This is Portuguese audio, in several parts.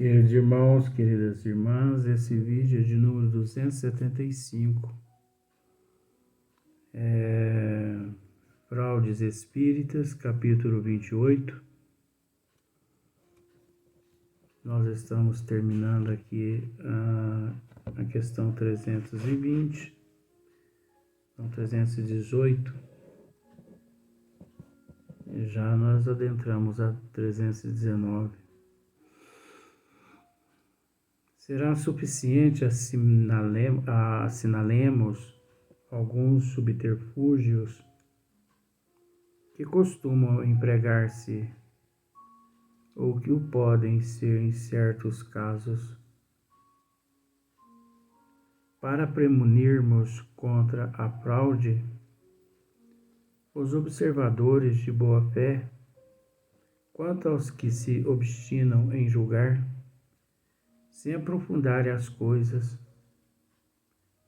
Queridos irmãos, queridas irmãs, esse vídeo é de número 275. Fraudes Espíritas, capítulo 28. Nós estamos terminando aqui a questão 320, então 318. E já nós adentramos a 319. Será suficiente assinalemos alguns subterfúgios que costumam empregar-se ou que o podem ser em certos casos para premunirmos contra a fraude. Os observadores de boa fé, quanto aos que se obstinam em julgar, sem aprofundarem as coisas,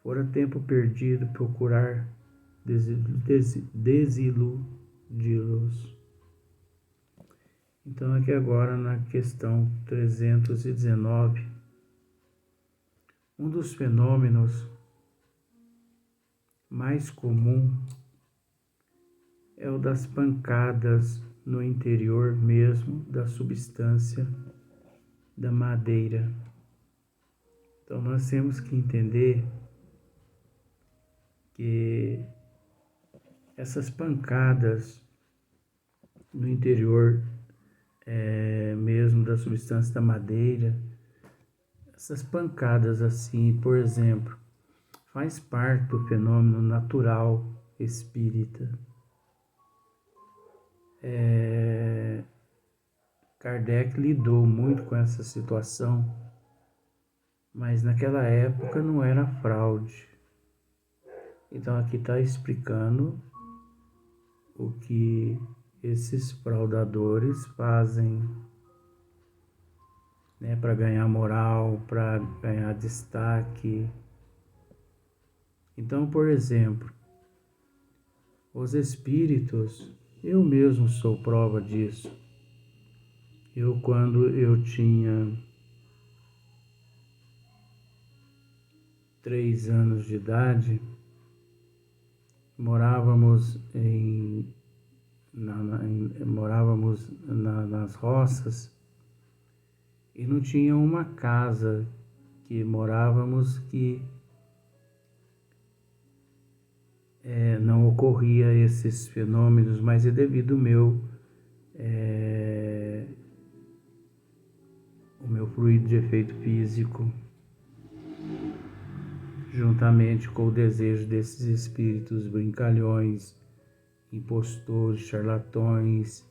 fora tempo perdido procurar desiludi-los. Então, aqui agora na questão 319, um dos fenômenos mais comum é o das pancadas no interior mesmo da substância da madeira. Então, nós temos que entender que essas pancadas no interior mesmo da substância da madeira, essas pancadas assim, por exemplo, faz parte do fenômeno natural espírita. Kardec lidou muito com essa situação, mas naquela época não era fraude. Então aqui está explicando o que esses fraudadores fazem, né, para ganhar moral, para ganhar destaque. Então, por exemplo, os espíritos, eu mesmo sou prova disso. Quando eu tinha 3 anos de idade, morávamos nas roças e não tinha uma casa que morávamos que não ocorria esses fenômenos, mas é devido ao meu fluido de efeito físico, juntamente com o desejo desses espíritos brincalhões, impostores, charlatões,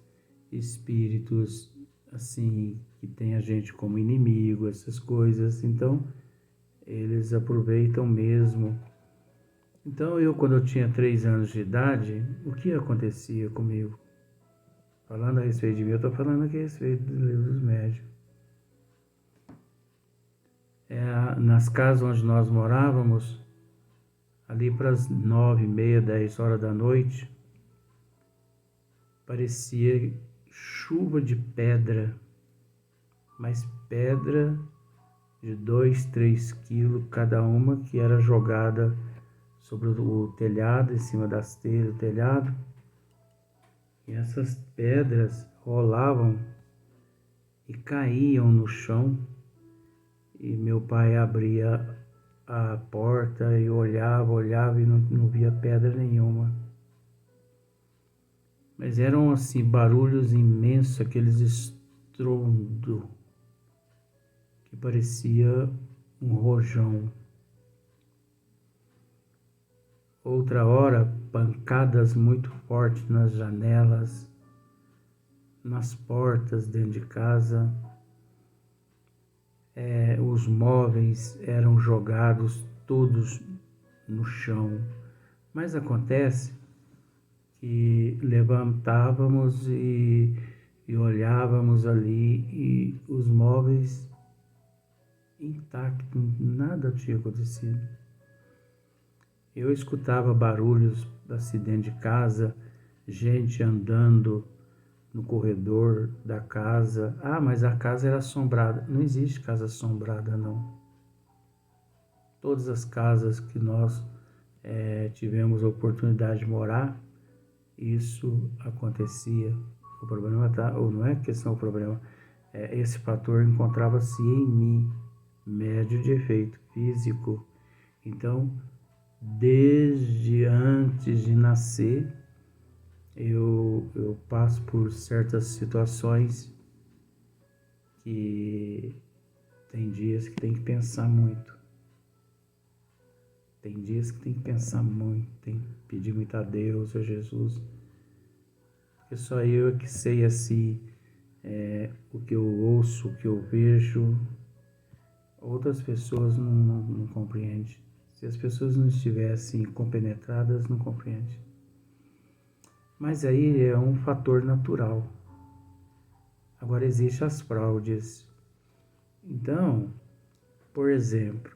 espíritos assim que tem a gente como inimigo, essas coisas. Então eles aproveitam mesmo. Então quando eu tinha 3 anos de idade, o que acontecia comigo? Falando a respeito de mim, eu estou falando aqui a respeito dos livros dos médiuns. Nas casas onde nós morávamos, ali para as 9h30, 10 horas da noite, parecia chuva de pedra, mas pedra de 2, 3 quilos cada uma, que era jogada sobre o telhado, em cima das telhas do telhado. E essas pedras rolavam e caíam no chão. E meu pai abria a porta e olhava e não via pedra nenhuma. Mas eram assim barulhos imensos, aqueles estrondo que parecia um rojão. Outra hora, pancadas muito fortes nas janelas, nas portas dentro de casa. Os móveis eram jogados todos no chão. Mas acontece que levantávamos e olhávamos ali e os móveis intactos, nada tinha acontecido. Eu escutava barulhos assim dentro de casa, gente andando no corredor da casa. Ah, mas a casa era assombrada. Não existe casa assombrada, não. Todas as casas que nós tivemos a oportunidade de morar, isso acontecia. O problema ou não é questão do problema, esse fator encontrava-se em mim, médio de efeito físico. Então, desde antes de nascer, eu passo por certas situações que tem dias que tem que pensar muito. Tem dias que tem que pensar muito, tem que pedir muito a Deus, a Jesus. Porque só eu é que sei assim, o que eu ouço, o que eu vejo. Outras pessoas não compreendem. Se as pessoas não estivessem compenetradas, não compreendem. Mas aí é um fator natural. Agora existem as fraudes. Então, por exemplo,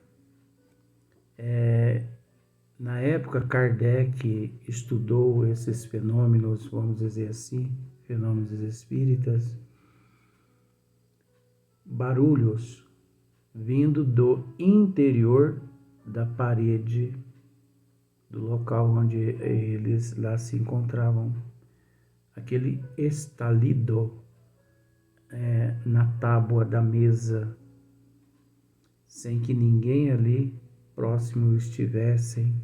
na época Kardec estudou esses fenômenos, vamos dizer assim, fenômenos espíritas, barulhos vindo do interior da parede do local onde eles lá se encontravam. Aquele estalido na tábua da mesa, sem que ninguém ali próximo estivessem.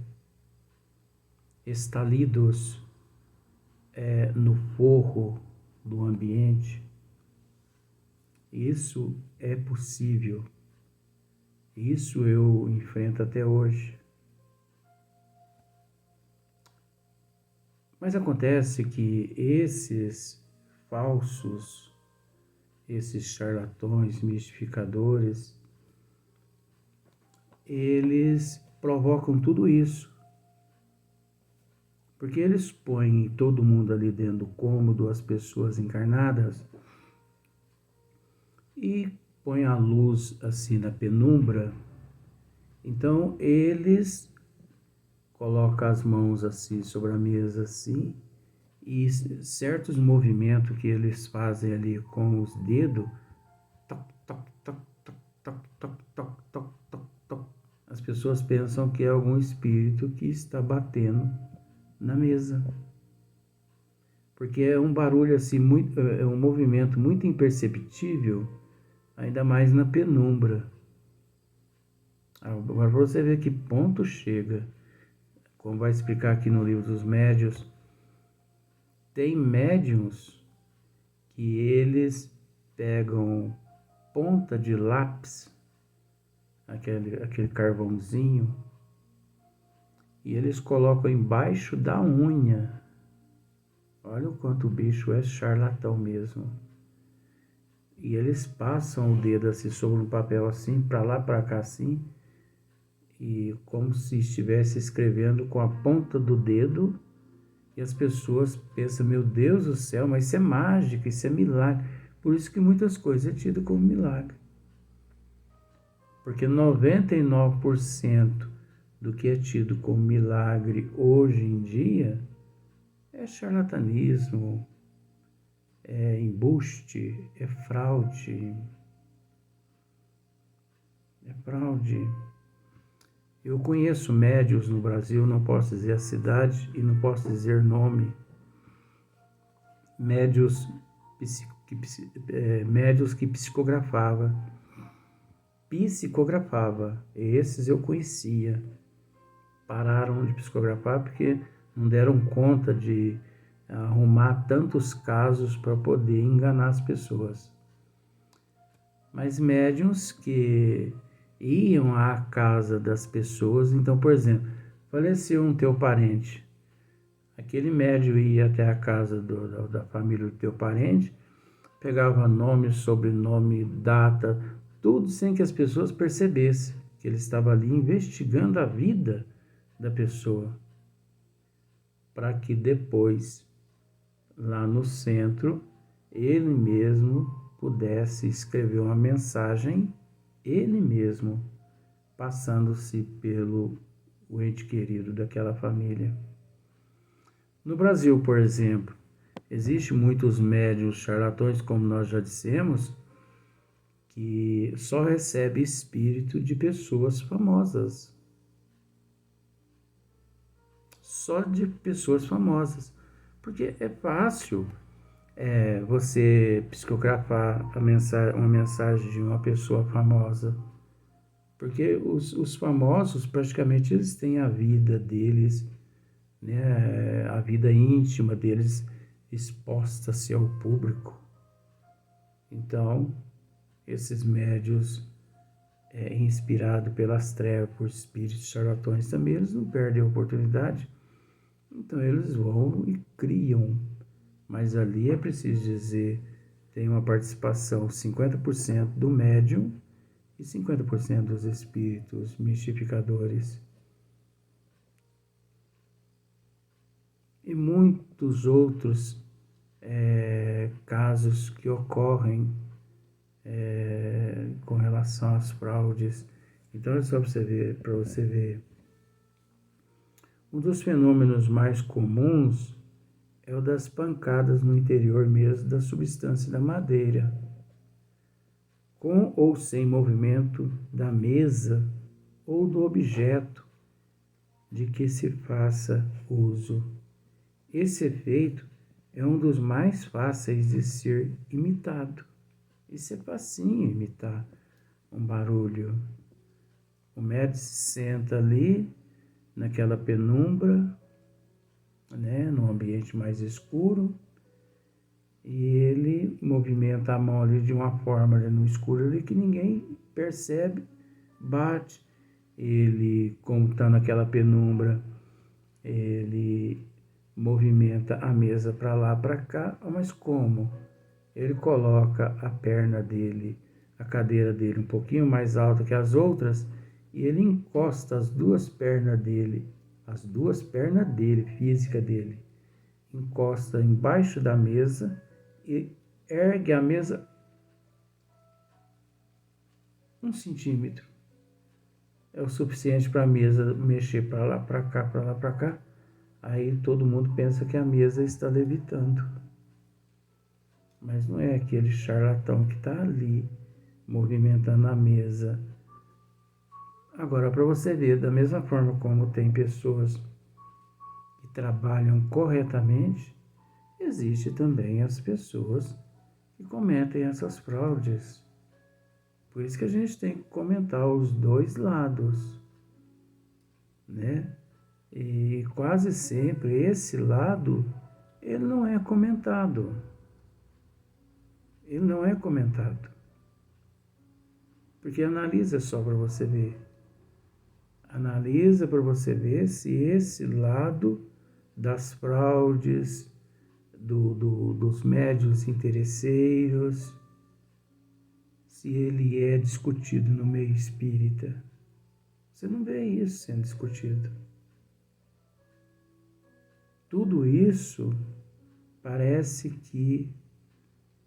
Estalidos no forro do ambiente. Isso é possível. Isso eu enfrento até hoje. Mas acontece que esses falsos, esses charlatões, mistificadores, eles provocam tudo isso. Porque eles põem todo mundo ali dentro do cômodo, as pessoas encarnadas, e põem a luz assim na penumbra. Então eles colocam as mãos assim sobre a mesa assim, e certos movimentos que eles fazem ali com os dedos, toc, toc, toc, toc, toc, toc, toc, toc, toc, toc. As pessoas pensam que é algum espírito que está batendo na mesa. Porque é um barulho assim, é um movimento muito imperceptível, ainda mais na penumbra. Agora você vê que ponto chega, como vai explicar aqui no livro dos médiuns, tem médiuns que eles pegam ponta de lápis, aquele carvãozinho, e eles colocam embaixo da unha. Olha o quanto o bicho é charlatão mesmo. E eles passam o dedo assim sobre um papel assim, para lá, para cá assim, e como se estivesse escrevendo com a ponta do dedo, e as pessoas pensam, meu Deus do céu, mas isso é mágica, isso é milagre. Por isso que muitas coisas é tido como milagre. Porque 99% do que é tido como milagre hoje em dia é charlatanismo, é embuste, é fraude. É fraude. Eu conheço médiuns no Brasil, não posso dizer a cidade e não posso dizer nome. Médiuns que psicografava. Esses eu conhecia. Pararam de psicografar porque não deram conta de arrumar tantos casos para poder enganar as pessoas. Mas médiuns que iam à casa das pessoas, então, por exemplo, faleceu um teu parente, aquele médium ia até a casa da família do teu parente, pegava nome, sobrenome, data, tudo sem que as pessoas percebessem que ele estava ali investigando a vida da pessoa, para que depois, lá no centro, ele mesmo pudesse escrever uma mensagem, ele mesmo, passando-se pelo ente querido daquela família. No Brasil, por exemplo, Existem muitos médiuns charlatões, como nós já dissemos, que só recebe espírito de pessoas famosas. Só de pessoas famosas. Porque é fácil você psicografar uma mensagem de uma pessoa famosa. Porque os famosos, praticamente, eles têm a vida deles, né, a vida íntima deles exposta-se ao público. Então, esses médios inspirados pelas trevas, por espíritos charlatões também, eles não perdem a oportunidade. Então, eles vão e criam. Mas ali é preciso dizer, tem uma participação 50% do médium e 50% dos espíritos mistificadores. E muitos outros casos que ocorrem com relação às fraudes. Então é só para você ver. Um dos fenômenos mais comuns é o das pancadas no interior mesmo da substância da madeira, com ou sem movimento da mesa ou do objeto de que se faça uso. Esse efeito é um dos mais fáceis de ser imitado. Isso é facinho imitar um barulho. O médium se senta ali, naquela penumbra, né, num ambiente mais escuro, e ele movimenta a mão ali de uma forma ali no escuro ali que ninguém percebe, bate. Ele, como está naquela penumbra, ele movimenta a mesa para lá, para cá, mas como? Ele coloca a perna dele, a cadeira dele um pouquinho mais alta que as outras, e ele encosta as duas pernas dele, física dele, encosta embaixo da mesa e ergue a mesa 1 centímetro. É o suficiente para a mesa mexer para lá, para cá, para lá, para cá. Aí todo mundo pensa que a mesa está levitando. Mas não é aquele charlatão que está ali movimentando a mesa. Agora, para você ver, da mesma forma como tem pessoas que trabalham corretamente, existe também as pessoas que cometem essas fraudes. Por isso que a gente tem que comentar os dois lados, né? E quase sempre esse lado, ele não é comentado. Ele não é comentado. Porque analisa só para você ver. Analisa para você ver se esse lado das fraudes, dos médiuns interesseiros, se ele é discutido no meio espírita. Você não vê isso sendo discutido. Tudo isso parece que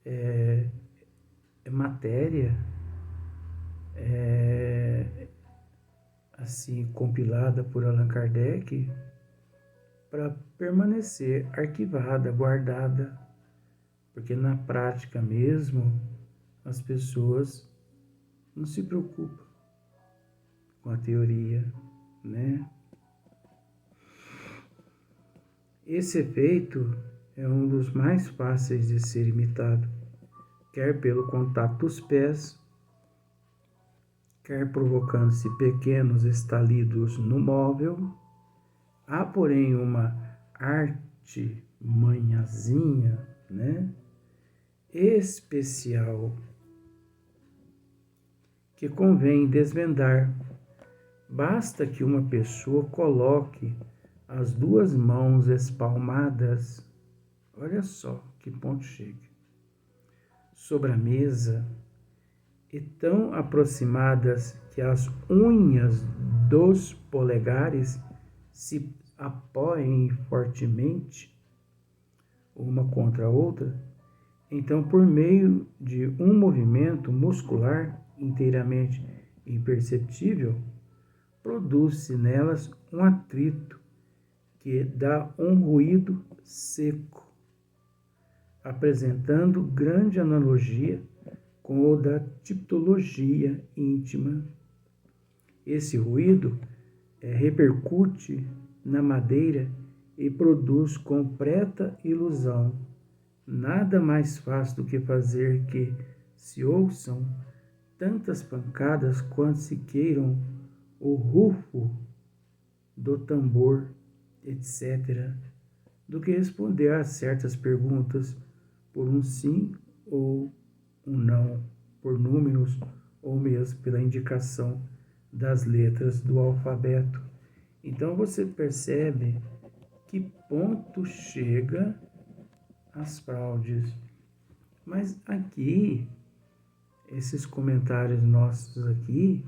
é matéria assim compilada por Allan Kardec para permanecer arquivada, guardada, porque na prática mesmo as pessoas não se preocupam com a teoria, né? Esse efeito é um dos mais fáceis de ser imitado, quer pelo contato dos pés, quer provocando-se pequenos estalidos no móvel. Há, porém, uma arte manhãzinha, né, especial, que convém desvendar. Basta que uma pessoa coloque as duas mãos espalmadas, olha só que ponto chega, sobre a mesa, e tão aproximadas que as unhas dos polegares se apoiem fortemente uma contra a outra, então, por meio de um movimento muscular inteiramente imperceptível, produz-se nelas um atrito que dá um ruído seco, apresentando grande analogia com o da tipologia íntima. Esse ruído repercute na madeira e produz completa ilusão. Nada mais fácil do que fazer que se ouçam tantas pancadas quanto se queiram o rufo do tambor, etc., do que responder a certas perguntas por um sim ou um não, por números ou mesmo pela indicação das letras do alfabeto. Então você percebe que ponto chega as fraudes. Mas aqui, esses comentários nossos aqui,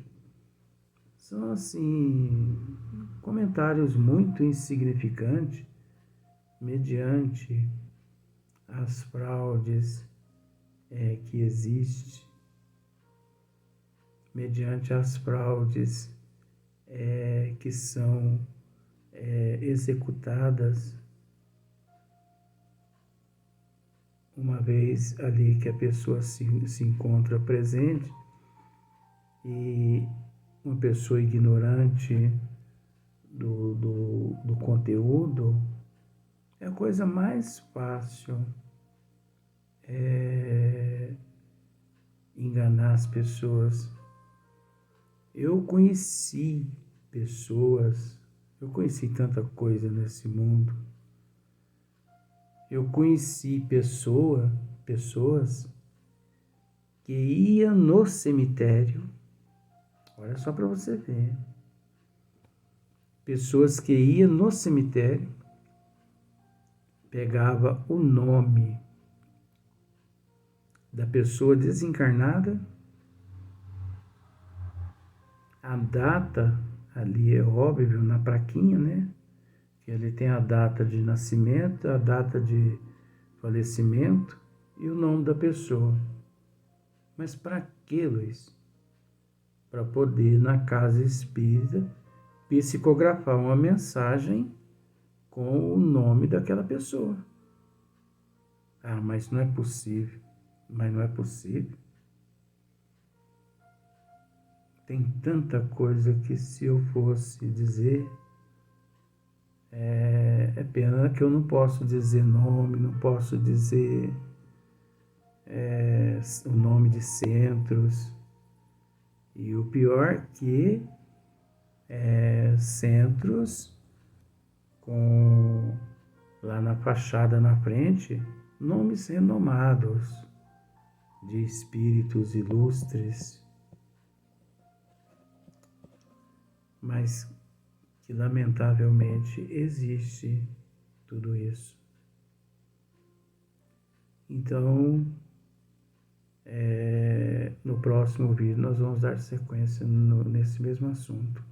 são assim, comentários muito insignificantes, mediante as fraudes que existem, mediante as fraudes que são executadas uma vez ali que a pessoa se encontra presente, e uma pessoa ignorante do conteúdo, é a coisa mais fácil enganar as pessoas. Eu conheci pessoas, eu conheci tanta coisa nesse mundo. Eu conheci pessoas que iam no cemitério, olha só para você ver, pessoas que iam no cemitério, pegava o nome da pessoa desencarnada, a data ali é óbvio na plaquinha, né? Que ele tem a data de nascimento, a data de falecimento e o nome da pessoa. Mas para que, Luiz? Para poder, na casa espírita, psicografar uma mensagem com o nome daquela pessoa. Ah, mas não é possível. Mas não é possível. Tem tanta coisa que, se eu fosse dizer, é pena que eu não posso dizer nome, não posso dizer o nome de centros. E o pior que centros com lá na fachada na frente nomes renomados de espíritos ilustres, mas que lamentavelmente existe tudo isso. Então, no próximo vídeo nós vamos dar sequência nesse mesmo assunto.